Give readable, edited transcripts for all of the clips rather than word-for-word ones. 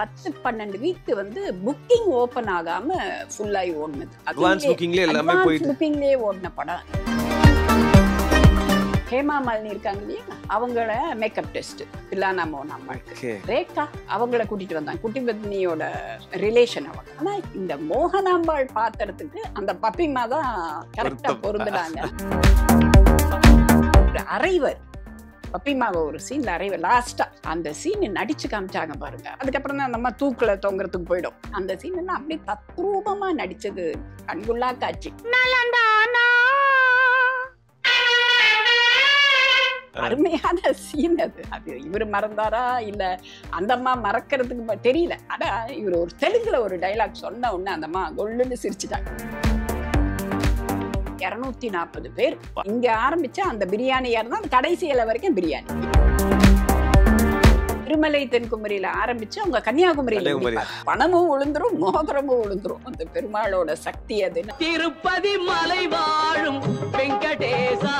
10 12 week வந்து booking open ஆகாம ஃபுல்லாய் ஓடுனது. Advance புக்கிங்லயே எல்லாமே போயிட்டு புக்கிங்லயே ஓடின படம். ஹேமா மாலினி இருக்காங்க இல்லையா, அவங்கள மேக்கப் டெஸ்ட் தில்லானா மோகனாம்பாளுக்கு. ரேகா அவங்கள கூட்டிட்டு வந்தாங்க, குட்டி பத்னியோட ரிலேஷன் அவங்க. ஆனா இந்த மோகனாம்பாள் பாத்திரத்துக்கு அந்த பப்பிமா தான் கரெக்டா பொருந்துடாங்க. அரைவர் பப்பிமாவை ஒரு சீன்ல அரைவர் லாஸ்டா அந்த சீன் நடிச்சு காமிச்சாங்க பாருங்க. அதுக்கப்புறம் தான் நம்ம தூக்குல தொங்குறதுக்கு போயிடும். அந்த சீன் எல்லாம் அப்படியே தத்ரூபமா நடிச்சது, கண்குள்ளா காட்சி. அருமையான சீன் அது. அது இவரு மறந்தாரா இல்ல அந்த அம்மா மறக்கிறதுக்கு தெரியல. ஆனா இவர் ஒரு தெலுங்குல ஒரு டைலாக் சொன்ன உடனே அந்த அம்மா கொள்ளுன்னு சிரிச்சுட்டாங்க. 240 பேர் இங்க ஆரம்பிச்ச அந்த பிரியாணியா இருந்தா கடைசி இலை வரைக்கும் பிரியாணி. திருமலை தென்குமரியில ஆரம்பிச்சு அவங்க கன்னியாகுமரியில பணமும் விழுந்துரும் மோதிரமும் விழுந்துரும். அந்த பெருமாளோட சக்தி அது. திருப்பதி மலை வாழும் வெங்கடேசா.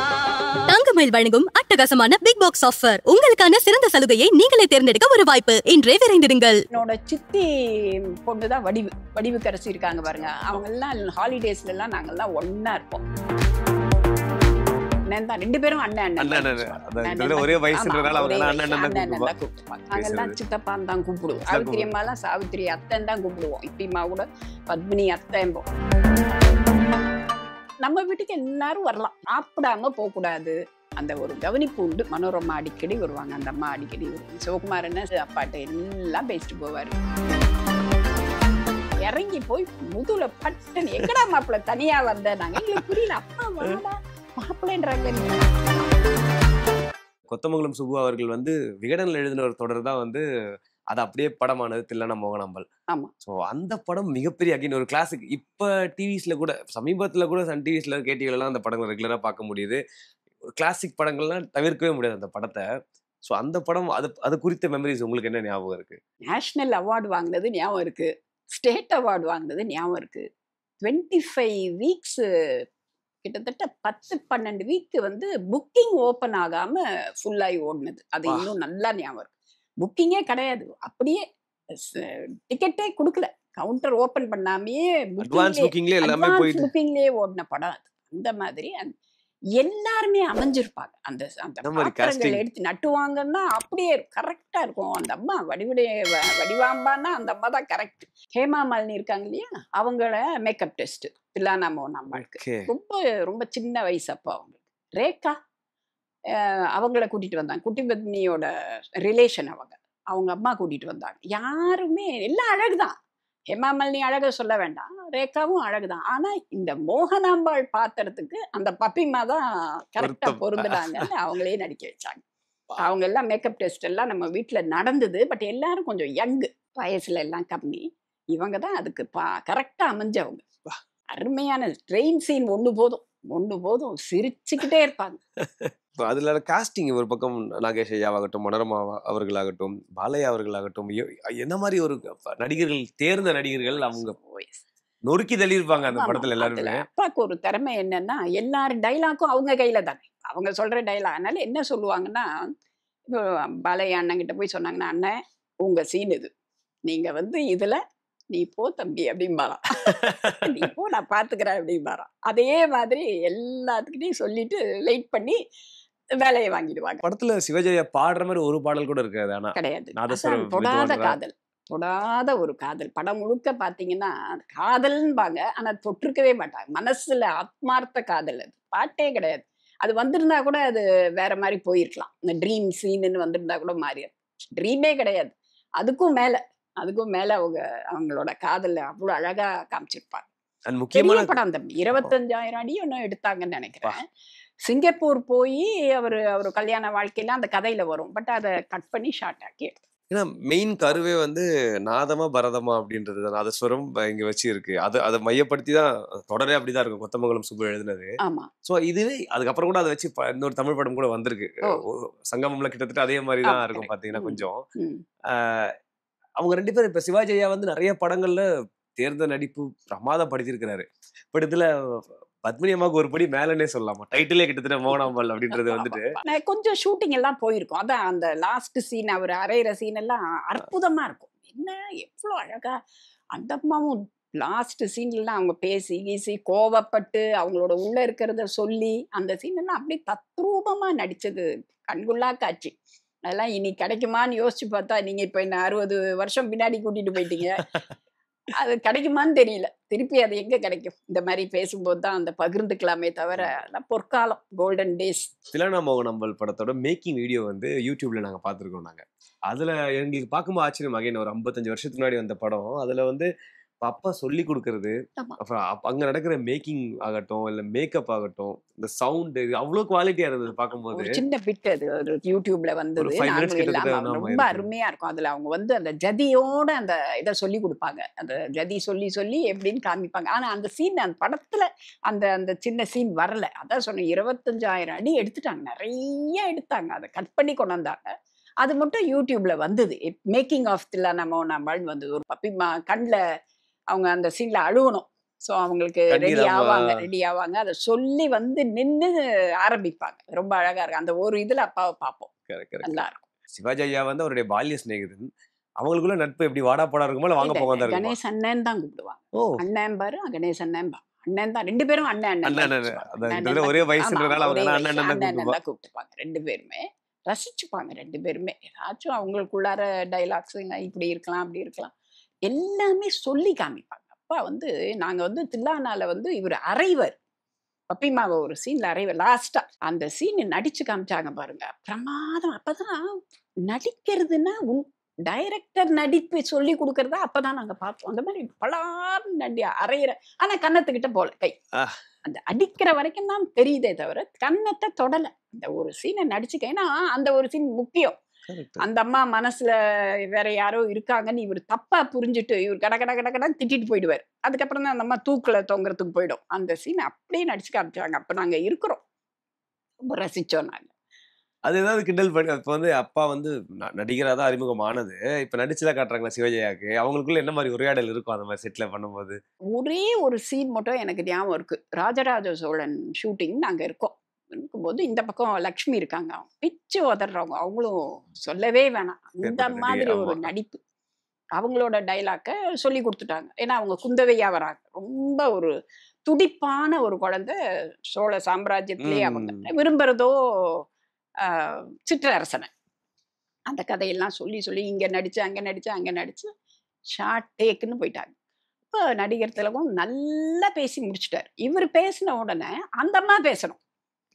தங்கமயில் வழங்கும் அட்டகாசமான பிக் பாக்ஸ் ஆஃபர். உங்களுக்கான சிறந்த சலுகையை நீங்களே தேர்ந்தெடுக்க ஒரு வாய்ப்பு. இன்றே விரைந்திடுங்கள். என்னோட சித்தி பொண்ணுதான் வடிவு கரைச்சி இருக்காங்க பாருங்க. அவங்க எல்லாம் ஹாலிடேஸ்ல எல்லாம் நாங்கெல்லாம் ஒன்னா இருப்போம். ரெண்டு பேரும் அண்ணன் ஒரே வயசுன்றதால நாங்கெல்லாம் சித்தப்பான் தான் கூப்பிடுவோம். சாவித்திரி அம்மாலாம் சாவித்திரி அத்தைன்னு தான் கூப்பிடுவோம். இப்படிமா கூட பத்மினி அத்தைம்போம். நம்ம வீட்டுக்கு எல்லாரும் வரலாம், சாப்பிடாம போக கூடாது. அந்த ஒரு கவனிப்பு உண்டு. மனோரமா அடிக்கடி வருவாங்க, அந்த அம்மா அடிக்கடி வருவாங்க. சிவகுமார் என்ன அப்பாட்ட எல்லாம் பேசிட்டு போவாரு. இறங்கி போய் முதுல பட்டுன்னு எங்கடா மாப்பிள்ள தனியா வந்த நாங்க எங்களுக்கு புரியல. அப்பா வாடா மாப்பிள்ளைன்றாங்க. கொத்தமங்கலம் சுப்பு அவர்கள் வந்து விகடன்ல எழுதின ஒரு தொடர் தான் வந்து அது அப்படியே படமானது தில்லானா மோகனாம்பாள். ஆமா. ஸோ அந்த படம் மிகப்பெரிய அகைன் ஒரு கிளாசிக். இப்ப டிவிஸ்ல கூட சமீபத்துல கூட சன் டிவிஸ்ல கேடிவில அந்த படங்கள் ரெகுலரா பார்க்க முடியுது. ஒரு கிளாசிக் படங்கள்லாம் தவிர்க்கவே முடியாது அந்த படத்தை. ஸோ அந்த படம் அது குறித்த மெமரிஸ் உங்களுக்கு என்ன ஞாபகம் இருக்கு? நேஷனல் அவார்டு வாங்கினது ஞாபகம் இருக்கு, ஸ்டேட் அவார்டு வாங்கினது ஞாபகம் இருக்கு. 25 வீக்ஸ் கிட்டத்தட்ட 10 12 வீக் வந்து புக்கிங் ஓபன் ஆகாம ஃபுல்லாய் ஓடுனது. அது இன்னும் நல்லா ஞாபகம் இருக்கு. புக்கிங்கே கிடையாது, அப்படியே டிக்கெட்டே கொடுக்கல, கவுண்டர் ஓபன் பண்ணாமையே புக்கிங்லயே ஓடின படம் அது. அந்த மாதிரி எல்லாருமே அமைஞ்சிருப்பாங்க. அந்த அந்த பாத்திரங்கள் எடுத்து நட்டுவாங்கன்னா அப்படியே கரெக்டா இருக்கும். அந்த அம்மா வடிவாம்பான்னா அந்த அம்மா தான் கரெக்ட். ஹேமா மாலினி இருக்காங்க இல்லையா, அவங்கள மேக்கப் டெஸ்ட் தில்லானா மோகனாம்பாளுக்கு. ரொம்ப சின்ன வயசு அப்போ அவங்களுக்கு. ரேகா அவங்கள கூட்டிட்டு வந்தாங்க, குட்டி பத்னியோட ரிலேஷன் அவங்க அம்மா கூட்டிட்டு வந்தாங்க. யாருமே எல்லாம் அழகுதான். ஹேமா மாலினி அழக சொல்ல வேண்டாம், ரேகாவும் அழகுதான். ஆனா இந்த மோகனாம்பாள் பாத்திரத்துக்கு அந்த பப்பிமா தான் கரெக்டா பொருந்துடாங்க. அவங்களே நடிக்க வச்சாங்க. அவங்க எல்லாம் மேக்கப் டெஸ்ட் எல்லாம் நம்ம வீட்டுல நடந்தது. பட் எல்லாரும் கொஞ்சம் யங், வயசுல எல்லாம் கம்மி. இவங்க தான் அதுக்கு கரெக்டா அமைஞ்சவங்க. அருமையான ட்ரெயின் சீன் ஒண்ணு போதும் சிரிச்சுக்கிட்டே இருப்பாங்க. அதுல காஸ்டிங் ஒரு பக்கம் நாகேஷ் ஐயாவாகட்டும், மனோரமா அவர்களாகட்டும், பாலையா அவர்களாகட்டும், என்ன மாதிரி ஒரு நடிகர்கள், தேர்ந்த நடிகர்கள் அவங்க நொறுக்கி தள்ளியிருப்பாங்க அந்த படத்துல எல்லாருமே. அப்பாவுக்கு ஒரு திறமை என்னன்னா, எல்லாரும் டைலாக்கும் அவங்க கையில தானே, அவங்க சொல்ற டைலாக். அதனால என்ன சொல்லுவாங்கன்னா, இப்போ பாலையா அண்ணன் கிட்ட போய் சொன்னாங்கன்னா, அண்ணன் உங்க சீன் இது, நீங்க வந்து இதுல நீ போ தம்பி அப்படிம்பாராம். நீ போ நான் பாத்துக்கிறேன் அப்படிம்பாராம். அதே மாதிரி எல்லாத்துக்கிட்டையும் சொல்லிட்டு லைட் பண்ணி வேலையை வாங்கிடுவாங்க. படத்துல சிவஜெயா பாடுற மாதிரி ஒரு பாடல் கூட இருக்காது. ஆனா கிடையாது. தொடாத ஒரு காதல். படம் முழுக்க பாத்தீங்கன்னா காதல்பாங்க, ஆனா தொற்றுக்கவே மாட்டாங்க. மனசுல ஆத்மார்த்த காதல். அது பாட்டே கிடையாது. அது வந்திருந்தா கூட அது வேற மாதிரி போயிருக்கலாம். இந்த ட்ரீம் சீன்னு வந்திருந்தா கூட மாறி. ட்ரீமே கிடையாது. அதுக்கும் மேல அவங்களோட காதல் அவ்வளவு அழகா காமிச்சிருப்பாங்க. முக்கியமான படம் தம்பி 25,000 அடி ஒன்னும் எடுத்தாங்கன்னு நினைக்கிறேன். சிங்கப்பூர் போய் அவரு கல்யாண வாழ்க்கையில அந்த கதையில வரும். பட் அதை கட் பண்ணி ஷார்ட் ஆக்கி எடுத்து. ஏன்னா மெயின் கருவே வந்து நாதமா பரதமா அப்படின்றது தான். நாதஸ்வரம் இங்க வச்சு இருக்கு. அதை மையப்படுத்தி தான் தொடரே அப்படிதான் இருக்கும். கொத்தமங்கலம் சுப்பு எழுதினது. ஆமா. சோ இதுவே அதுக்கப்புறம் கூட அதை வச்சு இன்னொரு தமிழ் படம் கூட வந்திருக்கு. சங்கமம்ல கிட்டத்தட்ட அதே மாதிரிதான் இருக்கும் பாத்தீங்கன்னா. கொஞ்சம் அவங்க ரெண்டு பேரும் இப்ப சிவாஜியா வந்து நிறைய படங்கள்ல தேர்ந்த நடிப்பு பிரமாதப்படுத்திருக்கிறாரு. பட் இதுல பத்மினி அம்மாவுக்கு ஒரு படி மேலனே சொல்லலாமா? டைட்டிலே கிட்டத்தட்ட மோகனாம்பாள் அப்படின்றது வந்துட்டு கொஞ்சம் ஷூட்டிங் எல்லாம் போயிருக்கும். அதான் அந்த லாஸ்ட் சீன், அவர் அரைகிற சீன் எல்லாம் அற்புதமா இருக்கும். என்ன எவ்வளோ அழகா அந்த அம்மாவும் லாஸ்ட் சீன்லாம் அவங்க பேசி கீசி கோவப்பட்டு அவங்களோட உள்ள இருக்கிறத சொல்லி அந்த சீன்லாம் அப்படியே தத்ரூபமா நடிச்சது கண்குள்ளா காட்சி. அதெல்லாம் இனி கிடைக்குமான்னு யோசிச்சு பார்த்தா நீங்க இப்ப என்ன 60 வருஷம் பின்னாடி கூட்டிட்டு போயிட்டீங்க. அது கிடைக்குமான்னு தெரியல. திருப்பி அது எங்க கிடைக்கும்? இந்த மாதிரி பேசும்போது தான் அந்த பகிர்ந்துக்கலாமே தவிர அதெல்லாம் பொற்காலம், கோல்டன் டேஸ். திலானா மோகனம்பல் படத்தோட மேக்கிங் வீடியோ வந்து யூடியூப்ல நாங்க பார்த்துருக்கோம். நாங்க அதுல எங்களுக்கு பார்க்கும்போது ஆச்சரியம். அகைன் ஒரு 55 வருஷத்துக்கு முன்னாடி வந்த படம். அதுல வந்து அப்பா சொல்லி கொடுக்கறது, அப்புறம் அங்க நடக்கிற மேக்கிங் ஆகட்டும், இல்ல மேக்கப் ஆகட்டும், இந்த சவுண்ட் அவ்வளவு குவாலிட்டியா இருந்தது பார்க்கும்போது. ஒரு சின்ன பிட் அது ஒரு யூடியூப்ல வந்தது. ரொம்ப அருமையா இருக்கும். அதுல அவங்க வந்து அந்த ஜதியோட அந்த இதை சொல்லி கொடுப்பாங்க. அந்த ஜதி சொல்லி சொல்லி எப்படின்னு காமிப்பாங்க. ஆனா அந்த சீன் அந்த படத்துல அந்த அந்த சின்ன சீன் வரல. அதான் சொன்னேன், 25,000 அடி எடுத்துட்டாங்க, நிறைய எடுத்தாங்க, அதை கட் பண்ணி கொண்டு வந்தாங்க. அது மட்டும் யூடியூப்ல வந்தது. மேக்கிங் ஆஃப் தில்லானா மோகனாம்பாள் வந்தது. ஒரு பப்பிமா கண்ணில் அவங்க அந்த சீன்ல அழுவணும். ஸோ அவங்களுக்கு ரெடி ஆவாங்க. அதை சொல்லி வந்து நின்று ஆரம்பிப்பாங்க. ரொம்ப அழகா இருக்கு. அந்த ஒரு இதுல அப்பாவை பார்ப்போம், நல்லா இருக்கும். சிவாஜி ஐயா வந்து அவருடைய பால்ய சிநேகிதன். அவங்களுக்குள்ள நட்பு எப்படி வாடா போடா இருக்குமா, வாங்க போக கணேஷ் அண்ணன் தான் கூப்பிடுவாங்க. அண்ணன் பாரு, கணேஷ் அண்ணன் அண்ணன் தான். 2 பேரும் அண்ணன் ஒரே வயசுன்றதால அண்ணன் தான் கூப்பிட்டுப்பாங்க. 2 பேருமே ரசிச்சுப்பாங்க. 2 பேருமே ஏதாச்சும் அவங்களுக்குள்ளார டைலாக்ஸ் இப்படி இருக்கலாம் அப்படி இருக்கலாம் எல்லாமே சொல்லி காமிப்பாங்க. அப்பா வந்து நாங்க வந்து தில்லானால வந்து இவர் அரைவர், பப்பிமாவை ஒரு சீன்ல அரைவர். லாஸ்டா அந்த சீன் நடிச்சு காமிச்சாங்க பாருங்க, பிரமாதம். அப்பதான் நடிக்கிறதுன்னா டைரக்டர் நடிப்பு சொல்லி கொடுக்கறதா அப்பதான் நாங்க பார்த்தோம். அந்த மாதிரி பலாரும் நடி அரையிற, ஆனா கன்னத்துக்கிட்ட போல கை அந்த அடிக்கிற வரைக்கும் தான் தெரியுதே தவிர கன்னத்தை தொடல. அந்த ஒரு சீனை நடிச்சுக்கேன்னா அந்த ஒரு சீன் முக்கியம். அந்த அம்மா மனசுல வேற யாரோ இருக்காங்கன்னு இவர் தப்பா புரிஞ்சுட்டு இவர் கட கட கட கடன்னு திட்டிட்டு போயிடுவார். அதுக்கப்புறம் தான் அந்த அம்மா தூக்குல தொங்குறதுக்கு போயிடும். அந்த சீன் அப்படியே நடிச்சு காமிச்சாங்க. அப்ப நாங்க இருக்கிறோம், ரொம்ப ரசிச்சோம் நாங்க. அது ஏதாவது கிண்டல் பண்ணி இப்போ வந்து அப்பா வந்து நடிகராக தான் அறிமுகமானது, இப்போ நடிச்சுதான் காட்டுறாங்களா சிவஜயாக்கு? அவங்களுக்குள்ள என்ன மாதிரி உரையாடல் இருக்கும் அந்த மாதிரி செட்டில் பண்ணும்போது? ஒரே ஒரு சீன் மட்டும் எனக்கு ஞாபகம் இருக்கு. ராஜராஜ சோழன் ஷூட்டிங் நாங்க இருக்கோம். இருக்கும்போது இந்த பக்கம் லக்ஷ்மி இருக்காங்க, அவங்க பிச்சு உதறவங்க, அவங்களும் சொல்லவே வேணாம். அந்த மாதிரி ஒரு நடிப்பு. அவங்களோட டைலாக்க சொல்லி கொடுத்துட்டாங்க. ஏன்னா அவங்க குந்தவையா வராங்க. ரொம்ப ஒரு துடிப்பான ஒரு குழந்தை. சோழ சாம்ராஜ்யத்திலேயே அவங்க விரும்புறதோ சிற்றரசனை. அந்த கதையெல்லாம் சொல்லி சொல்லி இங்க நடிச்சு அங்க நடிச்சு அங்க நடிச்சு ஷார்ட் டேக்குன்னு போயிட்டாங்க. இப்போ நடிகர் திலகம் நல்லா பேசி முடிச்சுட்டார். இவர் பேசின உடனே அந்த அம்மா பேசணும்.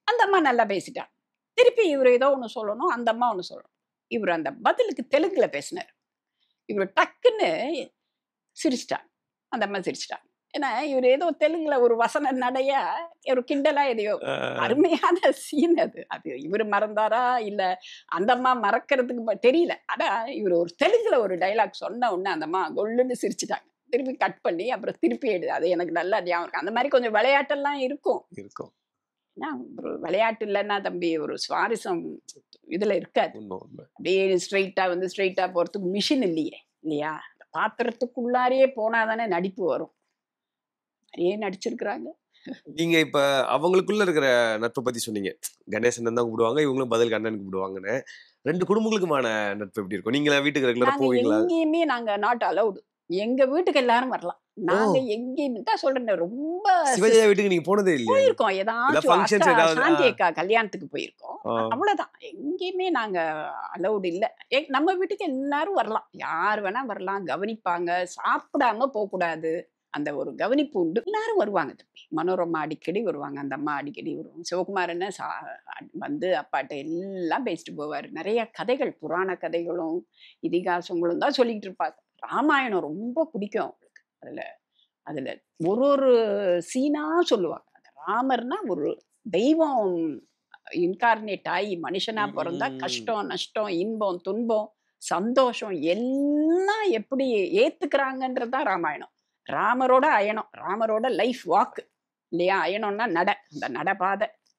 அந்த அம்மா நல்லா பேசிட்டாங்க. திருப்பி இவர் ஏதோ ஒன்று சொல்லணும், அந்த அம்மா ஒன்று சொல்லணும். இவர் அந்த பதிலுக்கு தெலுங்குல பேசினார். இவர் டக்குன்னு சிரிச்சிட்டாங்க, அந்த அம்மா சிரிச்சிட்டாங்க. ஏன்னா இவர் ஏதோ தெலுங்குல ஒரு வசன நடையா ஒரு கிண்டலா எதையோ, அருமையான சீன் அது. அது இவர் மறந்தாரா இல்ல அந்த அம்மா மறக்கிறதுக்கு தெரியல. ஆனா இவர் ஒரு தெலுங்குல ஒரு டைலாக் சொன்ன உடனே அந்த அம்மா கொல்லுன்னு சிரிச்சிட்டாங்க. திருப்பி கட் பண்ணி அப்புறம் திருப்பி அது எனக்கு நல்லா ஞாபகம் இருக்கு. அந்த மாதிரி கொஞ்சம் விளையாட்டெல்லாம் இருக்கும். ஒரு விளையாட்டு இல்லைன்னா தம்பி ஒரு சுவாரஸ்யம் இதுல இருக்காது. அப்படியே ஸ்ட்ரெயிட்டா வந்து ஸ்ட்ரெயிட்டா போறதுக்கு மிஷின் இல்லையா? பாத்திரத்துக்குள்ளாரையே போனாதானே நடிப்பு வரும். நிறைய நடிச்சிருக்கிறாங்க. நீங்க இப்ப அவங்களுக்குள்ள இருக்கிற நட்பை பத்தி சொன்னீங்க. கணேசன் தான் கூப்பிடுவாங்க, இவங்களும் பதில் கண்ணன் கூப்பிடுவாங்கன்னு. 2 குடும்பங்களுக்குமான நட்பு எப்படி இருக்கும்? நீங்க வீட்டுக்கு ரெகுலரா போவீங்களா? எங்கேயுமே நாங்க நாட் அலௌடு. எங்க வீட்டுக்கு எல்லாரும் வரலாம். நாங்க எங்கேயுமே தான் சொல்றேன். ரொம்ப சிவஜயா வீட்டுக்கு நீங்க போனதே இல்லையா? போயிருக்கோம். ஏதாவது சாந்தி அக்கா கல்யாணத்துக்கு போயிருக்கோம். அவ்வளவுதான். எங்கேயுமே நாங்க அலௌடு இல்ல. நம்ம வீட்டுக்கு எல்லாரும் வரலாம், யார் வேணா வரலாம், கவனிப்பாங்க. சாப்பிடாம போக கூடாது, அந்த ஒரு கவனிப்பு உண்டு. எல்லாரும் வருவாங்க தம்பி. மனோரமா அடிக்கடி வருவாங்க, அந்த அம்மா அடிக்கடி வருவாங்க. சிவகுமாரன்னு வந்து அப்பாட்ட எல்லாம் பேசிட்டு போவாரு. நிறைய கதைகள், புராண கதைகளும் இதிகாசங்களும் தான் சொல்லிக்கிட்டு இருப்பாங்க. ராமாயணம் ரொம்ப பிடிக்கும் அவங்களுக்கு. அதுல ஒரு சீனா சொல்லுவாங்க. அந்த ராமர்னா ஒரு தெய்வம் இன்கார்னேட் ஆகி மனுஷனா பிறந்தா கஷ்டம் நஷ்டம் இன்பம் துன்பம் சந்தோஷம் எல்லாம் எப்படி ஏத்துக்கிறாங்கன்றதுதான் ராமாயணம். ராமரோட அயனம், ராமரோட லைஃப் வாக்கு இல்லையா? அயனம்னா நட, அந்த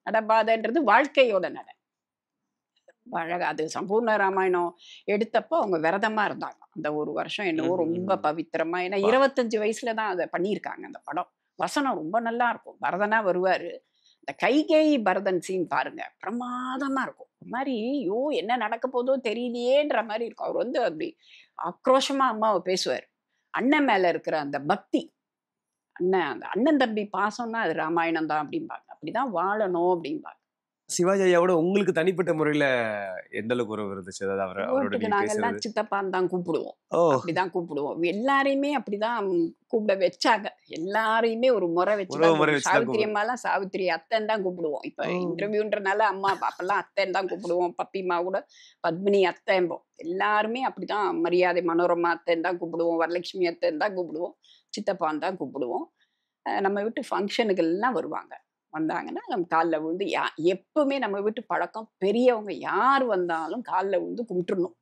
நடபாதைன்றது வாழ்க்கையோட நட. அழகா அது சம்பூர்ண ராமாயணம் எடுத்தப்போ அவங்க விரதமா இருந்தாங்க. அந்த ஒரு வருஷம் என்னவோ ரொம்ப பவித்திரமா. ஏன்னா 25 வயசுலதான் அதை பண்ணியிருக்காங்க அந்த படம். வசனம் ரொம்ப நல்லா இருக்கும். பரதனா வருவாரு. இந்த கைகேயி பரதன் சீன் பாருங்க, பிரமாதமா இருக்கும். மாதிரி ஐயோ என்ன நடக்க போதோ தெரியலையேன்ற மாதிரி இருக்கும். அவர் வந்து அப்படி ஆக்ரோஷமா அம்மாவை பேசுவார். அண்ணன் மேல இருக்கிற அந்த பக்தி, அந்த அண்ணன் தம்பி பாசம்னா அது ராமாயணம் தான் அப்படிம்பாங்க. அப்படிதான் வாழணும் அப்படிம்பாங்க. சிவாஜி ஐயாவோட உங்களுக்கு தனிப்பட்ட முறையில எந்த அளவுக்கு உறவு இருந்துச்சு? அதாவது அவரோட வீட்டுக்கு நீங்க நாங்கெல்லாம் பேசுறது. சித்தப்பான்னு தான் கூப்பிடுவோம். ஓ அப்படிதான் கூப்பிடுவோம். எல்லாரையுமே அப்படிதான் கூப்பிட வச்சாங்க. எல்லாரையுமே ஒரு முறை உறவு வச்சுதான் முறை கூப்பிடுவோம். வச்சுதான் சாவித்திரி கூப்பிடுவோம். அம்மாலாம் சாவித்திரி அத்தைன்னு தான் கூப்பிடுவோம். இப்ப ஓ இன்டர்வியூன்றனால அம்மா அப்பெல்லாம் அத்தைன்னு தான் கூப்பிடுவோம். பப்பிமா கூட பத்மினி அத்தைம்போம். எல்லாருமே அப்படிதான் மரியாதை. மனோரமா அத்தைன்னு தான் கூப்பிடுவோம். வரலட்சுமி அத்தைன்னு தான் கூப்பிடுவோம். சித்தப்பான்னு தான் கூப்பிடுவோம். நம்ம வீட்டு ஃபங்க்ஷனுக்கு எல்லாம் வருவாங்க. வந்தாங்கன்னா நம்ம காலில் விழுந்து எப்பவுமே நம்ம வீட்டு பழக்கம் பெரியவங்க யார் வந்தாலும் காலில் விழுந்து கும்பிட்டுறணும்.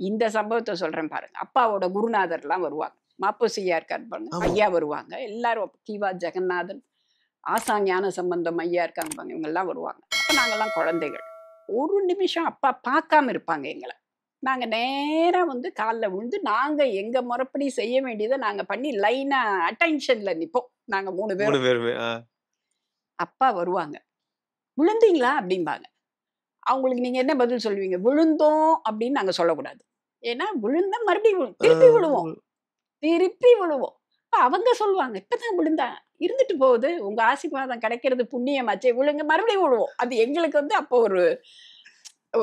இந்த சம்பவத்தை சொல்றேன் பாருங்க. அப்பாவோட குருநாதர்லாம் வருவாங்க. மாப்போசியா இருக்காரு பாருங்க, ஆமா. ஐயா வருவாங்க. எல்லாரும் கீவா ஜெகநாதன், ஆசா ஞான சம்பந்தம் ஐயா இருக்காங்க பாருங்க, இவங்க எல்லாம் வருவாங்க. அப்ப நாங்கெல்லாம் குழந்தைகள். ஒரு நிமிஷம் அப்பா பார்க்காம இருப்பாங்க எங்களை. நாங்க நேரா வந்து காலில் விழுந்து நாங்க எங்க முறைப்படி செய்ய வேண்டியதை நாங்க பண்ணி லைனா அட்டென்ஷன்ல நிப்போம். நாங்க 3 3 பேரும். பேருமே. அப்பா வருவாங்க. விழுந்தீங்களா அப்படிம்பாங்க. அவங்களுக்கு நீங்க என்ன பதில் சொல்லுவீங்க? விழுந்தோம் அப்படின்னு நாங்க சொல்லக்கூடாது. ஏன்னா விழுந்தா மறுபடியும் திருப்பி விழுவோம். திருப்பி விழுவோம். அப்ப அவங்க சொல்லுவாங்க, இப்பதான் விழுந்தா இருந்துட்டு போகுது, உங்க ஆசீர்வாதம் கிடைக்கிறது புண்ணியமாச்சே, விழுங்க, மறுபடியும் விழுவோம். அது எங்களுக்கு வந்து அப்போ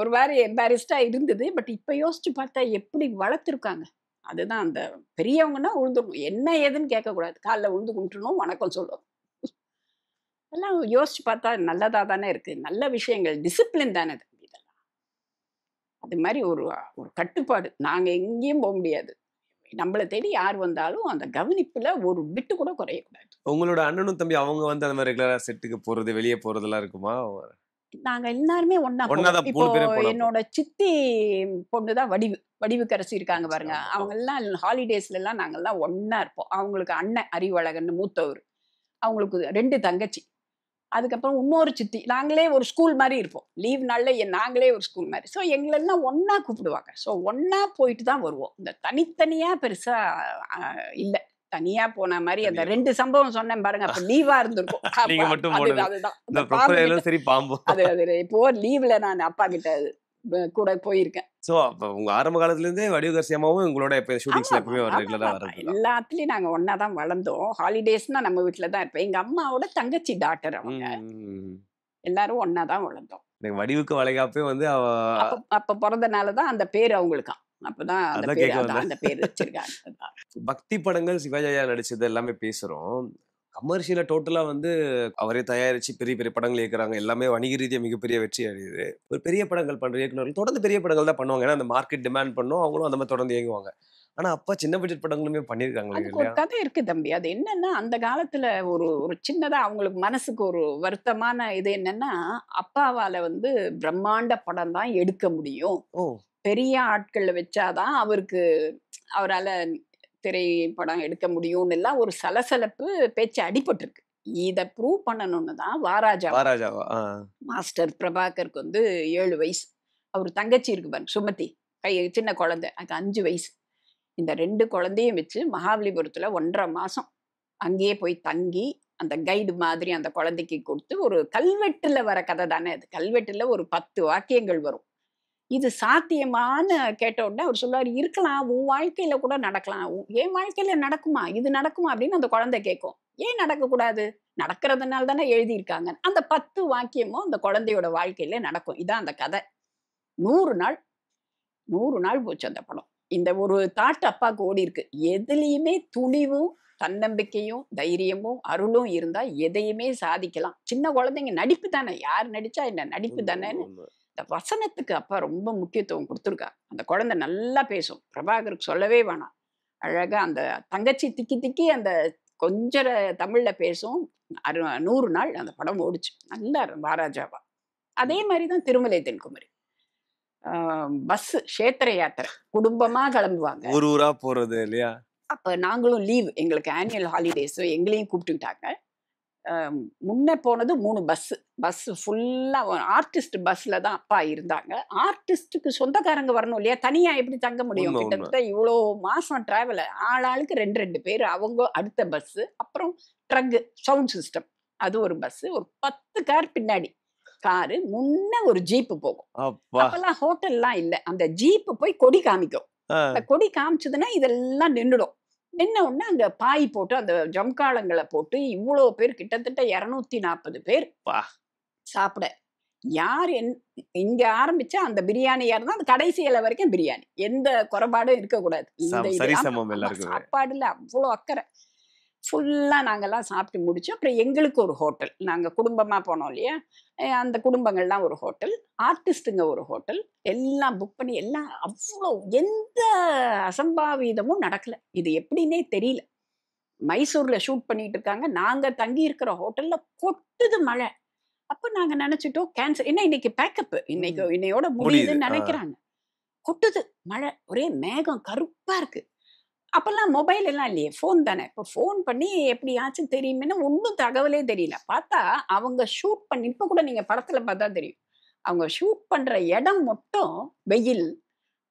ஒரு மாதிரி எம்பாரிஸ்டா இருந்தது. பட் இப்ப யோசிச்சு பார்த்தா எப்படி வளர்த்துருக்காங்க. அதுதான் அந்த பெரியவங்கன்னா விழுந்துடணும், என்ன ஏதுன்னு கேட்கக்கூடாது, காலில் விழுந்து கும்பிட்டுணும், வணக்கம் சொல்லணும். எல்லாம் யோசிச்சு பார்த்தா நல்லதா தானே இருக்கு. நல்ல விஷயங்கள், டிசிப்ளின் தானே தம்பி இதெல்லாம். அது மாதிரி ஒரு ஒரு கட்டுப்பாடு. நாங்க எங்கேயும் போக முடியாது. நம்மளை தேடி யார் வந்தாலும் அந்த கவனிப்புல ஒரு பிட்டு கூட குறையக்கூடாது. உங்களோட அண்ணனும் தம்பி அவங்க வந்து அந்த மாதிரி ரெகுலரா செட்டுக்கு போறது, வெளியே போறதெல்லாம் இருக்குமா? நாங்க எல்லாருமே ஒண்ணா போவோம். ஒன்னாதான் இப்போ 3 பேரும் போனா என்னோட சித்தி பொண்ணுதான் வடிவுக்கரசி இருக்காங்க பாருங்க. ஆமா. அவங்க எல்லாம் ஹாலிடேஸ்ல எல்லாம் நாங்கெல்லாம் ஒண்ணா இருப்போம். அவங்களுக்கு அண்ணன் அறிவழகன் மூத்தவர், அவங்களுக்கு 2 தங்கச்சி, அதுக்கப்புறம் இன்னொரு சித்தி. நாங்களே ஒரு ஸ்கூல் மாதிரி இருப்போம். லீவ் நாள்ல நாங்களே ஒரு ஸ்கூல் மாதிரி. ஸோ எங்களெல்லாம் ஒண்ணா கூப்பிடுவாங்க. ஸோ ஒண்ணா போயிட்டு தான் வருவோம். இந்த தனித்தனியா பெருசா இல்லை. தனியா போன மாதிரி அந்த 2 சம்பவம் சொன்னேன் பாருங்க, அப்ப லீவா இருந்திருக்கும். நீங்க மட்டும் போனது. அதுதான் இந்த அந்த பாம்பு கிட்ட. சரி பாம்பு. அது இப்போ லீவ்ல நான் அப்பா கிட்ட கூட போயிருக்கேன். சோ அப்ப உங்க ஆரம்ப காலத்துல இருந்தே வடிவகரசி அம்மாவும் உங்களோட எப்ப ஷூட்டிங்ஸ்ல எப்பவுமே ஆமா, ரெகுலரா ஆமா. வரது. எல்லாத்துலயும் நாங்க ஒன்னா தான் வளர்ந்தோம். ஹாலிடேஸ்னா நம்ம வீட்டுல தான் இருப்பேன். எங்க அம்மாவோட தங்கச்சி டாட்டர் அவங்க. எல்லாரும் ஒன்னா தான் வளர்ந்தோம். வடிவுக்கு வளைகாப்பே வந்து அப்ப பிறந்தனாலதான் அந்த பேர் அவங்களுக்காம். அப்பதான் அந்த பேர் வச்சிருக்காங்க. பக்தி படங்கள் சிவாஜி ஐயா நடிச்சது எல்லாமே பேசுறோம். கமர்ஷியலா டோட்டலா வந்து அவரே தயாரிச்சு பெரிய பெரிய படங்கள் இயக்குறாங்க. எல்லாமே வணிக ரீதியா மிகப்பெரிய வெற்றி அடையுது. ஒரு பெரிய படங்கள் பண்ற இயக்குனர்கள் தொடர்ந்து பெரிய படங்கள் தான் பண்ணுவாங்க. ஏன்னா அந்த மார்க்கெட் டிமாண்ட் பண்ணும், அவங்களும் அந்த மாதிரி தொடர்ந்து இயங்குவாங்க. ஆனா அப்பா சின்ன பட்ஜெட் படங்களுமே பண்ணிருக்காங்க அதுக்கு ஒரு கதை இருக்கு தம்பி. அது என்னன்னா, அந்த காலத்துல ஒரு சின்னதா அவங்களுக்கு மனசுக்கு ஒரு வருத்தமான இது என்னன்னா, அப்பாவால வந்து பிரம்மாண்ட படம் தான் எடுக்க முடியும், பெரிய ஆட்கள்ல வச்சாதான் அவரால திரைப்படம் எடுக்க முடியும்னு எல்லாம் ஒரு சலசலப்பு பேச்சு அடிபட்டிருக்கு. இத ப்ரூவ் பண்ணணும்னு தான் வாராஜாவா மாஸ்டர் பிரபாகருக்கு வந்து 7 வயசு. அவர் தங்கச்சி இருக்கு பாருங்க சுமதி, சின்ன குழந்தை, அதுக்கு 5 வயசு. இந்த 2 குழந்தையும் வச்சு மகாபலிபுரத்துல 1.5 மாசம் அங்கேயே போய் தங்கி அந்த கைடு மாதிரி அந்த குழந்தைக்கு கொடுத்து, ஒரு கல்வெட்டுல வர கதை தானே அது. கல்வெட்டுல ஒரு 10 வாக்கியங்கள் வரும். இது சாத்தியமானு கேட்ட உடனே அவர் சொல்லுவார், இருக்கலாம், உன் வாழ்க்கையில கூட நடக்கலாம், என் வாழ்க்கையில நடக்குமா, இது நடக்குமா அப்படின்னு அந்த குழந்தை கேட்கும். ஏன் நடக்கக்கூடாது, நடக்கிறதுனால தானே எழுதியிருக்காங்க. அந்த 10 வாக்கியமும் அந்த குழந்தையோட வாழ்க்கையில நடக்கும். இதான் அந்த கதை. 100 நாள் போச்சு அந்த படம். இந்த ஒரு தாட் அப்பாவுக்கு ஓடி இருக்கு. எதுலையுமே துணிவும் தன்னம்பிக்கையும் தைரியமும் அருளும் இருந்தா எதையுமே சாதிக்கலாம். சின்ன குழந்தைங்க நடிப்பு தானே, யார் நடிச்சா என்ன, நடிப்பு தானேன்னு இந்த வசனத்துக்கு அப்பா ரொம்ப முக்கியத்துவம் கொடுத்துருக்காங்க. அந்த குழந்தை நல்லா பேசும். பிரபாகருக்கு சொல்லவே வேணாம். அழகா அந்த தங்கச்சி திக்கி அந்த கொஞ்சம் தமிழ்ல பேசும். 100 நாள் அந்த படம் ஓடிச்சு நல்லா வாராஜாவா. அதே மாதிரிதான் திருமலை தென்குமரி. பஸ் கஷேத்திர யாத்திரை குடும்பமா கிளம்புவாங்க, ஒரு ஊரா போறது இல்லையா. அப்ப நாங்களும் லீவ், எங்களுக்கு ஆனுவல் ஹாலிடேஸ், எங்களையும் கூப்பிட்டுக்கிட்டாங்க. முன்ன போனது 3 பஸ் ஃபுல்லா ஆர்டிஸ்ட் பஸ்ல தான் அப்பா இருந்தாங்க. ஆர்டிஸ்டுக்கு சொந்தக்காரங்க வரணும் இல்லையா, தனியா எப்படி தங்க முடியும்? கிட்டத்தட்ட இவ்வளோ மாசம் டிராவல், ஆளாளுக்கு 2 பேர். அவங்க அடுத்த பஸ், அப்புறம் ட்ரக் சவுண்ட் சிஸ்டம் அது ஒரு பஸ், ஒரு 10 கார் பின்னாடி காரு, முன்ன ஒரு ஜீப்பு போகும். அப்பா அப்பெல்லாம் ஹோட்டல்லாம் இல்ல. அந்த ஜீப்பு போய் கொடி காமிக்கும். அந்த கொடி காமிச்சதுன்னா இதெல்லாம் நின்னுடும். நின்ன உடனே அங்க பாய் போட்டு அந்த ஜம்காளங்களை போட்டு இவ்வளோ பேர், கிட்டத்தட்ட 240 பேர் சாப்பிட. யார் இங்க ஆரம்பிச்சா அந்த பிரியாணியா இருந்தா அந்த கடைசி இலை வரைக்கும் பிரியாணி, எந்த குறைபாடும் இருக்கக்கூடாது. சாப்பாடுல அவ்வளோ அக்கறை. ஃபுல்லா நாங்கெல்லாம் சாப்பிட்டு முடிச்சு அப்புறம் எங்களுக்கு ஒரு ஹோட்டல், நாங்க குடும்பமா போனோம் இல்லையா, அந்த குடும்பங்கள்லாம் ஒரு ஹோட்டல், ஆர்டிஸ்டுங்க ஒரு ஹோட்டல், எல்லாம் புக் பண்ணி எல்லாம் அவ்வளோ எந்த அசம்பாவிதமும் நடக்கல. இது எப்படின்னே தெரியல. மைசூர்ல ஷூட் பண்ணிட்டு இருக்காங்க, நாங்க தங்கி இருக்கிற ஹோட்டல்ல கொட்டுது மழை. அப்ப நாங்க நினைச்சிட்டோம் கேன்சல், என்ன இன்னைக்கு பேக்கப், இன்னையோட முடியுதுன்னு நினைக்கிறாங்க. கொட்டுது மழை, ஒரே மேகம் கருப்பா இருக்கு. அப்பெல்லாம் மொபைல் எல்லாம் இல்லையே, ஃபோன் தானே. இப்போ ஃபோன் பண்ணி எப்படியாச்சும் தெரியுமேன்னு ஒன்றும் தகவலே தெரியல. பார்த்தா அவங்க ஷூட் பண்ணி, இப்போ கூட நீங்க படத்துல பார்த்தா தெரியும், அவங்க ஷூட் பண்ற இடம் மட்டும் வெயில்.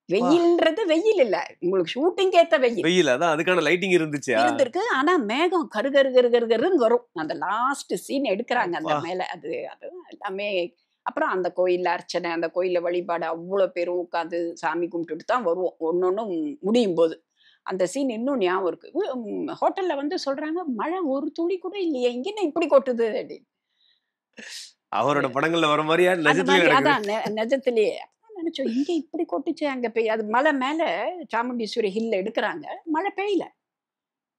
வெயில்ன்றது வெயில் இல்ல, உங்களுக்கு ஷூட்டிங் ஏத்த வெயில். அதான் அதுக்கான லைட்டிங் இருந்திருக்கு. ஆனா மேகம் கருகருன்னு வரும். அந்த லாஸ்ட் சீன் எடுக்கிறாங்க அந்த மேல, அது எல்லாமே. அப்புறம் அந்த கோயில்ல அர்ச்சனை, அந்த கோயில்ல வழிபாடு, அவ்வளவு பேரும் உட்காந்து சாமி கும்பிட்டுட்டு தான் வருவோம் ஒன்னொன்னும் முடியும் போது. அந்த சீன் இன்னும் ஞாபகம் இருக்கு. ஹோட்டல்ல வந்து சொல்றாங்க, மழை ஒரு துளி கூட இல்லையே, இங்க இப்படி கொட்டுது அப்படின்னு. அவரோட படங்கள்ல வர மாதிரியா? அதான் நிஜத்திலேயே நினைச்சோம், இங்க இப்படி கொட்டுச்சு, அங்க பெய்ய. அது மலை மேல சாமுண்டீஸ்வரி ஹில்ல எடுக்கிறாங்க, மழை பெய்யல.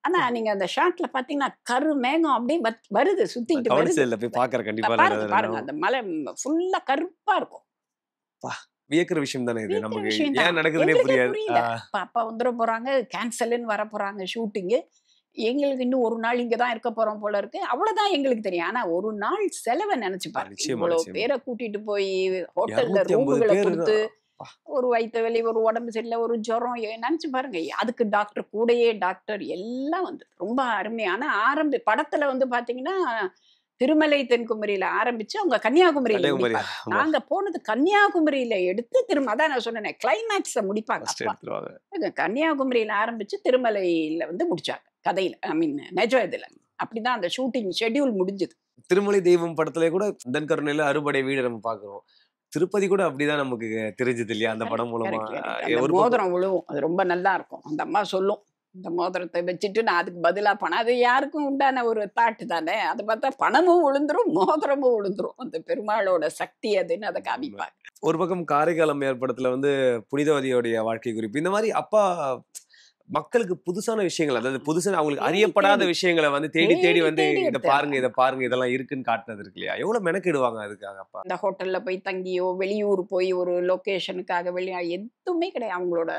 ஆனா நீங்க அந்த ஷாட்ல பாத்தீங்கன்னா கரு மேகம் அப்படியே வருது, சுத்திட்டு வருது. பாருங்க, அந்த மலை ஃபுல்லா கருப்பா இருக்கும். வியக்கிற விஷயம் தானே இது. நமக்கு ஏன் நடக்குதுன்னே புரியாது. அப்பா வந்துட போறாங்க, கேன்சல்னு வர போறாங்க ஷூட்டிங்கு. எங்களுக்கு இன்னும் ஒரு நாள் இங்கதான் இருக்க போறோம் போல இருக்கு, அவ்வளவுதான் எங்களுக்கு தெரியும். ஆனா ஒரு நாள் செலவை நினைச்சு பாருங்க, இவ்வளவு பேரை கூட்டிட்டு போய் ஹோட்டல்ல ரூமுகளை கொடுத்து, ஒரு வயிற்று வலி, ஒரு உடம்பு சரியில்லை, ஒரு ஜுரம், நினைச்சு பாருங்க. அதுக்கு டாக்டர், கூடயே டாக்டர் எல்லாம் வந்து ரொம்ப அருமையான படத்துல வந்து பாத்தீங்கன்னா திருமலை தென்குமரியில ஆரம்பிச்சு அவங்க கன்னியாகுமரியில முடிப்பாங்க. நாங்க போனது கன்னியாகுமரியில எடுத்து அதான் நான் சொன்னேன், கிளைமேக்ஸ முடிப்பாங்க. கன்னியாகுமரியில ஆரம்பிச்சு திருமலையில வந்து முடிச்சாங்க கதையில, ஐ மீன் நிஜம் இதுல. அப்படிதான் அந்த ஷூட்டிங் ஷெட்யூல் முடிஞ்சது. திருமலை தெய்வம் படத்துல கூட தென்கருணையில அறுபடை வீடு நம்ம பாக்குறோம். திருப்பதி கூட அப்படிதான் நமக்கு தெரிஞ்சது இல்லையா அந்த படம் மூலமா. மோதிரம் விழுவும், அது ரொம்ப நல்லா இருக்கும். அந்த அம்மா சொல்லும், இந்த மோதிரத்தை வச்சுட்டு நான் அதுக்கு பதிலா பணம், அது யாருக்கும் உண்டான ஒரு தாட்டு தானே. அது பார்த்தா பணமும் விழுந்துரும், மோதிரமும் விழுந்துரும். அந்த பெருமாளோட சக்தி அதுன்னு அதை காமிப்பாங்க. ஒரு பக்கம் காரைக்கால் அம்மையார் படத்துல வந்து புனிதவதியோடைய வாழ்க்கை குறிப்பு, இந்த மாதிரி அப்பா மக்களுக்கு புதுசான விஷயங்கள், அதாவது புதுசான அவங்களுக்கு அறியப்படாத விஷயங்களை வந்து தேடி தேடி வந்து இதை பாருங்க இதெல்லாம் இருக்குன்னு காட்டினது இருக்கு இல்லையா? எவ்வளவு மெனக்கிடுவாங்க அதுக்காக. அப்பா இந்த ஹோட்டல்ல போய் தங்கியோ, வெளியூர் போய் ஒரு லொகேஷனுக்காக எதுவுமே கிடையாது. அவங்களோட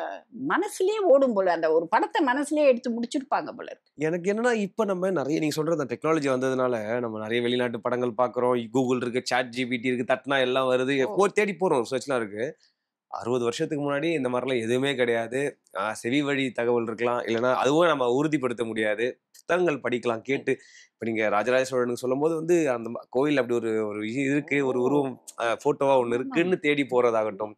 மனசுலயே ஓடும் போல, அந்த ஒரு படத்தை மனசுலயே எடுத்து முடிச்சிருப்பாங்க போல இருக்கு. எனக்கு என்னன்னா, இப்ப நம்ம நிறைய நீங்க சொல்ற அந்த டெக்னாலஜி வந்ததுனால நம்ம நிறைய வெளிநாட்டு படங்கள் பாக்குறோம். கூகுள் இருக்கு, சாட் ஜிபிடி இருக்கு, தட்டினா எல்லாம் வருது, தேடி போறோம், சர்ச்லாம் இருக்கு. 60 வருஷத்துக்கு முன்னாடி இந்த மாதிரிலாம் எதுவுமே கிடையாது. செவி வழி தகவல் இருக்கலாம், இல்லைன்னா அதுவும் நம்ம உறுதிப்படுத்த முடியாது. புத்தகங்கள் படிக்கலாம், கேட்டு. இப்போ நீங்க ராஜராஜ சோழனுக்கு சொல்லும் போது வந்து அந்த கோயில் அப்படி ஒரு இருக்கு, ஒரு உருவம் போட்டோவா ஒண்ணு இருக்குன்னு தேடி போறதாகட்டும்,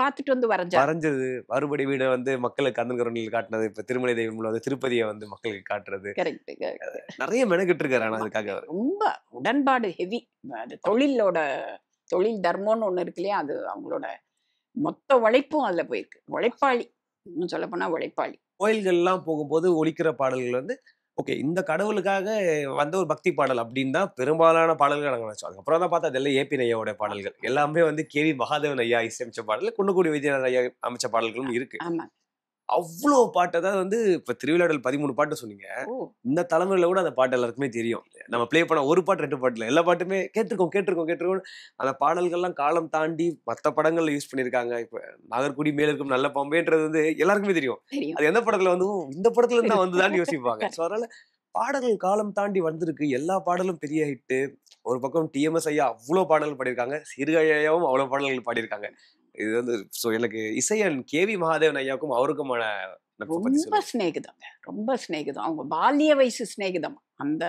பார்த்துட்டு வந்து வரைஞ்சது. அறுபடை வீடை வந்து மக்களுக்கு கந்தன்கருணையில் காட்டினது, இப்ப திருமலை தெய்வம் வந்து திருப்பதியை வந்து மக்களுக்கு காட்டுறது, நிறைய மெனக்கிட்டு இருக்காரு. ஆனா அதுக்காக ரொம்ப உடன்பாடு ஹெவி. அது தொழில் தர்மம்னு ஒண்ணு இருக்கு இல்லையா, அது அவங்களோட மொத்த உழைப்பும் அதுல போயிருக்கு. உழைப்பாளி, இன்னும் சொல்ல போனா உழைப்பாளி. கோயில்கள்லாம் போகும்போது ஒலிக்கிற பாடல்கள் வந்து ஓகே, இந்த கடவுளுக்காக வந்த ஒரு பக்தி பாடல் அப்படின்னு தான் பெரும்பாலான பாடல்கள் நாங்கள் நினைச்சோம். அதுக்கப்புறம் தான் பார்த்தா அதெல்லாம் ஏபி ஐயாவோட பாடல்கள் எல்லாமே வந்து கேவி மகாதேவன் ஐயா இசையமைச்ச பாடல், குன்னக்குடி விஜயநாதன் ஐயா அமைச்ச பாடல்களும் இருக்கு. அவ்வளோ பாட்டு, அதாவது வந்து இப்ப திருவிழாடல் 13 பாட்டு சொன்னீங்க. இந்த தலைமுறையில கூட அந்த பாட்டு எல்லாருக்குமே தெரியும். நம்ம பிளே பண்ண ஒரு பாட்டு 2 பாட்டுல எல்லா பாட்டுமே கேட்டிருக்கோம். அந்த பாடல்கள்லாம் காலம் தாண்டி மற்ற படங்கள்ல யூஸ் பண்ணிருக்காங்க. இப்ப நாகர்குடி மேல இருக்கும் நல்ல பம்பேன்றது வந்து எல்லாருக்குமே தெரியும். அது எந்த படத்துல வந்து இந்த படத்துல இருந்து தான் வந்துதான்னு யோசிப்பாங்க. ஸோ அதனால பாடல்கள் காலம் தாண்டி வந்திருக்கு. எல்லா பாடலும் பெரிய ஹிட்டு. ஒரு பக்கம் டிஎம்எஸ் ஐயா அவ்வளோ பாடல்கள் பாடியிருக்காங்க, சிறுகையாவும் அவ்வளோ பாடல்கள் பாடியிருக்காங்க. இது வந்து எனக்கு இசையன் கேவி மகாதேவன் ஐயாவுக்கும் அவருக்குமான ரொம்ப ஸ்நேகிதம். அவங்க பால்ய வயசு ஸ்நேகிதம். அந்த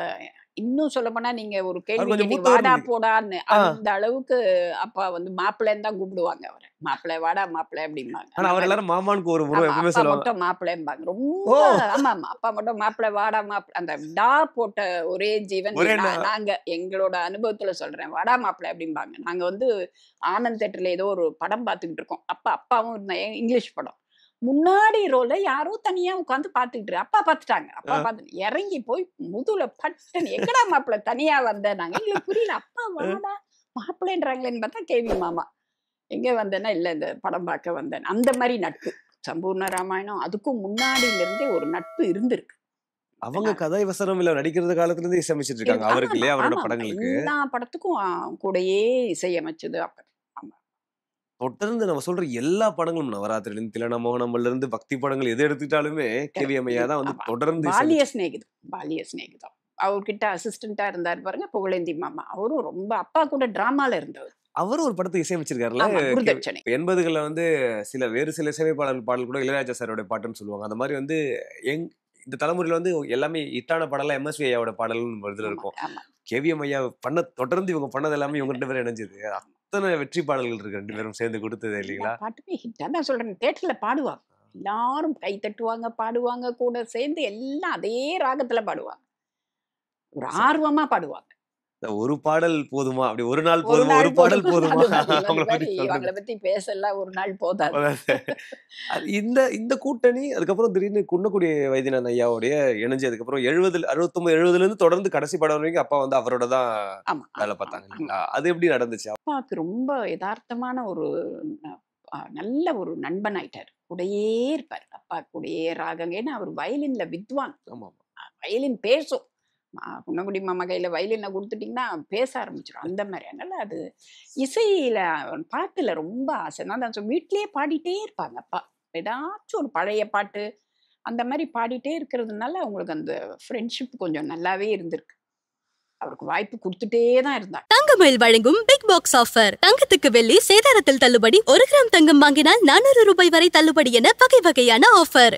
இன்னும் சொல்ல போனா நீங்க ஒரு கேள்வி கொஞ்சம் கேட்டீங்க, மூத்தவர் வாடா நீங்க. போடான்னு. ஆ. அந்த அளவுக்கு அப்பா வந்து மாப்பிள்ளைன்னு தான் கூப்பிடுவாங்க அவரை. மாப்பிள்ளை வாடா மாப்பிள்ளை அப்படிம்பாங்க. ஆனா அந்த அவர் மாதிரி. எல்லாரும் மாமானுக்கு ஒரு முறை ஆமா, எப்பவுமே அப்பா சொல்லுவாங்க. மட்டும் மாப்பிள்ளைம்பாங்க. ஓ ரொம்ப ஆமா ஆமா அப்பா மட்டும் மாப்பிள்ளை வாடா மாப்பிள்ளை. அந்த டா போட்ட ஒரே ஜீவன் ஒரே நாங்க எங்களோட அனுபவத்துல சொல்றேன். வாடா மாப்பிள்ளை அப்படிம்பாங்க. நாங்க வந்து ஆனந்த் தேட்டர்ல ஏதோ ஒரு படம் பார்த்துக்கிட்டு இருக்கோம். அப்பாவும் இருந்தாங்க, இங்கிலீஷ் படம். முன்னாடி ரோல யாரோ தனியா உட்காந்து பாத்துக்கிட்டு அப்பா பாத்துட்டாங்க. அப்பா பார்த்து இறங்கி போய் முதுல பட்டுன்னு எங்கடா மாப்பிள்ளை தனியா வந்த நாங்க எங்களுக்கு புரியல. அப்பா வாடா மாப்பிள்ளைன்றாங்களேன்னு பார்த்தா கேவி மாமா. எங்க வந்தேன்னா இல்ல இந்த படம் பார்க்க வந்தேன். அந்த மாதிரி நட்பு. சம்பூர்ண ராமாயணம் அதுக்கும் முன்னாடியில இருந்தே ஒரு நட்பு இருந்திருக்கு. அவங்க கதை வசனம் இல்ல நடிக்கிறது காலத்துல இருந்து இசையமைச்சிட்டு இருக்காங்க அவருக்கு இல்லையா, அவரோட ஆமா, படங்களுக்கு. எல்லா படத்துக்கும் கூடயே இசையமைச்சது அப்ப. தொடர்ந்து நம்ம சொல்ற எல்லா படங்களும் நவராத்திரில இருந்து திலன மோகனம்ல இருந்து பக்தி படங்கள் எது எடுத்துக்கிட்டாலுமே கேவி அம்மையா தான் வந்து தொடர்ந்து பாலிய சிநேகிதம் அவர்கிட்ட அசிஸ்டண்டா இருந்தாரு பாருங்க புகழேந்தி மாமா. அவரும் ரொம்ப அப்பா கூட டிராமால இருந்தவர். அவரும் ஒரு படத்தை இசையமைச்சிருக்காருல்ல. குருதட்சணை 80களில் வந்து வேறு சில இசையமைப்பாளர் கூட இளையராஜா சாரோட பாட்டுன்னு சொல்லுவாங்க. அந்த மாதிரி வந்து இந்த தலைமுறையில வந்து எல்லாமே ஹிட்டான பாடலாம் எம்எஸ்வி ஐயாவோட பாடல்னு இதுல இருக்கும். கேவி அம்மையா தொடர்ந்து இவங்க பண்ணது எல்லாமே இவங்க 2 பேரும் இணைஞ்சது. அத்தனை வெற்றி பாடல்கள் இருக்கு 2 பேரும் சேர்ந்து கொடுத்தது இல்லைங்களா? பாட்டுமே ஹிட் தான் சொல்றேன். தியேட்டர்ல பாடுவாங்க, எல்லாரும் கை தட்டுவாங்க, பாடுவாங்க, கூட சேர்ந்து எல்லாம் அதே ராகத்துல பாடுவாங்க, ஒரு ஆர்வமா பாடுவாங்க. ஒரு பாடல் போதுமா, அப்படி ஒரு நாள் போதுமா, ஒரு பாடல் போதுமா, அவங்கள பத்தி பேசலாம் ஒரு நாள் போதாது. இந்த கூட்டணி அதுக்கப்புறம் திடீர்னு குன்னக்குடி வைத்தியநாதன் ஐயாவுடைய இணைஞ்சு அதுக்கப்புறம் 69-70ல இருந்து தொடர்ந்து கடைசி படம் வரைக்கும் அப்பா வந்து அவரோட தான் வேலை பார்த்தாங்க. அது எப்படி நடந்துச்சு? அப்பாவுக்கு ரொம்ப யதார்த்தமான ஒரு நல்ல ஒரு நண்பன் ஆயிட்டாரு. கூடயே இருப்பாரு, அப்பா கூடயே ராகங்க. ஏன்னா அவர் வயலின்ல வித்வான். வயலின் பேசும். குன்னக்குடி மாமா கையில வயலினை கொடுத்துட்டீங்கன்னா பேச ஆரம்பிச்சிடும் அந்த மாதிரி. அதனால அது இசையில பாட்டுல ரொம்ப ஆசை. நான் வீட்லயே பாடிட்டே இருப்பாங்க அப்பா. ஏதாச்சும் ஒரு பழைய பாட்டு அந்த மாதிரி பாடிட்டே இருக்கிறதுனால அவங்களுக்கு அந்த ஃப்ரெண்ட்ஷிப் கொஞ்சம் நல்லாவே இருந்திருக்கு. அவருக்கு வாய்ப்பு கொடுத்துட்டே தான் இருந்தாங்க. தங்கமயில் வழங்கும் பிக் பாக்ஸ் ஆஃபர். தங்கத்துக்கு வெள்ளி சேதாரத்தில் தள்ளுபடி. 1 கிராம் தங்கம் வாங்கினால் 400 ரூபாய் வரை தள்ளுபடி என வகை வகையான ஆஃபர்.